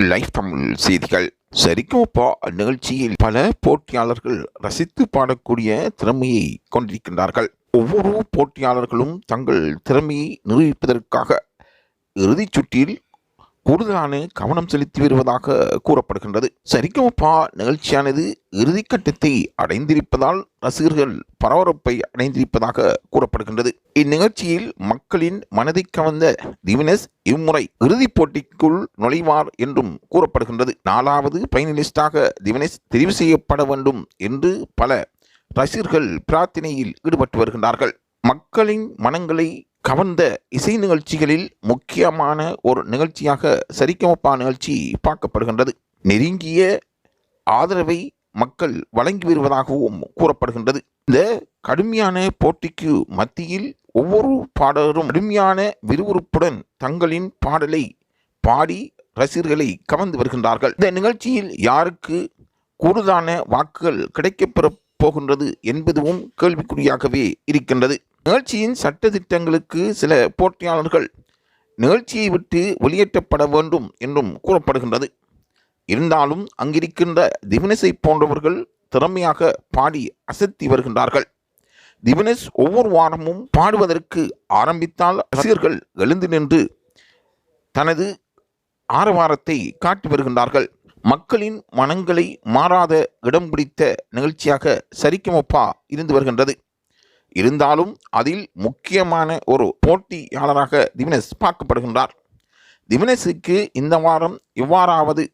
Live Tamil செய்திகள். சரிகமபா நிகழ்ச்சியில் பல போட்டியாளர்கள் ரசித்து பாடக்கூடிய திறமையை கொண்டிருக்கின்றார்கள். ஒவ்வொரு போட்டியாளர்களும் தங்கள் திறமையை நிரூபிப்பதற்காக இறுதிச் சுற்றில் கூடுதலான கவனம் செலுத்தி வருவதாக கூறப்படுகின்றது. சரிகமபா நிகழ்ச்சியானது இறுதிக்கட்டத்தை அடைந்திருப்பதால் ரசிகர்கள் பரபரப்பை அடைந்திருப்பதாக கூறப்படுகின்றது. இந்நிகழ்ச்சியில் மக்களின் மனதை கவர்ந்த திவினேஷ் இம்முறை இறுதிப் போட்டிக்குள் நுழைவார் என்றும் கூறப்படுகின்றது. 4வது ஃபைனலிஸ்டாக திவினேஷ் தெரிவு செய்யப்பட வேண்டும் என்று பல ரசிகர்கள் பிரார்த்தனையில் ஈடுபட்டு வருகின்றார்கள். மக்களின் மனங்களை கவர்ந்த இசை நிகழ்ச்சிகளில் முக்கியமான ஒரு நிகழ்ச்சியாக சரிகமபா நிகழ்ச்சி பார்க்கப்படுகின்றது. நெருங்கிய ஆதரவை மக்கள் வழங்கி வருவதாகவும் கூறப்படுகின்றது. இந்த கடுமையான போட்டிக்கு மத்தியில் ஒவ்வொரு பாடலரும் கடுமையான விறுவிறுப்புடன் தங்களின் பாடலை பாடி ரசிகர்களை கவர்ந்து வருகின்றார்கள். இந்த நிகழ்ச்சியில் யாருக்கு கூடுதலான வாக்குகள் கிடைக்கப்பெறப் போகின்றது என்பதும் கேள்விக்குறியாகவே இருக்கின்றது. நிகழ்ச்சியின் சட்டத்திட்டங்களுக்கு சில போட்டியாளர்கள் நிகழ்ச்சியை விட்டு வெளியேற்றப்பட வேண்டும் என்றும் கூறப்படுகின்றது. இருந்தாலும் அங்கிருக்கின்ற திவினேஷை போன்றவர்கள் திறமையாக பாடி அசத்தி வருகின்றார்கள். திவினேஷ் ஒவ்வொரு வாரமும் பாடுவதற்கு ஆரம்பித்தால் ரசிகர்கள் எழுந்து நின்று தனது ஆரவாரத்தை காட்டி வருகின்றார்கள். மக்களின் மனங்களை மாறாத இடம் பிடித்த நிகழ்ச்சியாக சரிகமபா இருந்து வருகின்றது. இருந்தாலும் அதில் முக்கியமான ஒரு போட்டியாளராக திவினேஷ் பார்க்கப்படுகின்றார். திவினேஷுக்கு இந்த வாரம் எவ்வாறாவது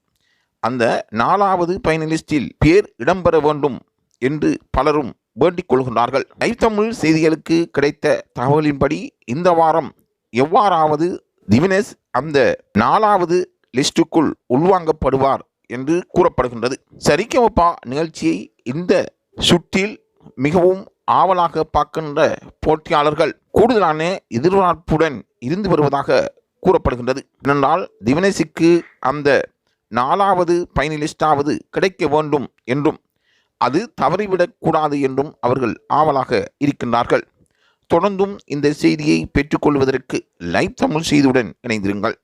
அந்த 4வது ஃபைனலிஸ்டில் பேர் இடம்பெற வேண்டும் என்று பலரும் வேண்டிக் கொள்கின்றார்கள். லைவ் தமிழ் செய்திகளுக்கு கிடைத்த தகவலின்படி இந்த வாரம் எவ்வாறாவது திவினேஷ் அந்த 4வது லிஸ்டுக்குள் உள்வாங்கப்படுவார் என்று கூறப்படுகின்றது. சரிகமபா நிகழ்ச்சியை இந்த சுற்றில் மிகவும் ஆவலாக பார்க்கின்ற போட்டியாளர்கள் கூடுதலான எதிர்பார்ப்புடன் இருந்து வருவதாக கூறப்படுகின்றது. ஏனென்றால் திவினேஷுக்கு அந்த 4வது ஃபைனலிஸ்டாவது கிடைக்க வேண்டும் என்றும் அது தவறிவிடக்கூடாது என்றும் அவர்கள் ஆவலாக இருக்கின்றார்கள். தொடர்ந்தும் இந்த செய்தியை பெற்றுக்கொள்வதற்கு லைவ் தமிழ் செய்தியுடன் இணைந்திருங்கள்.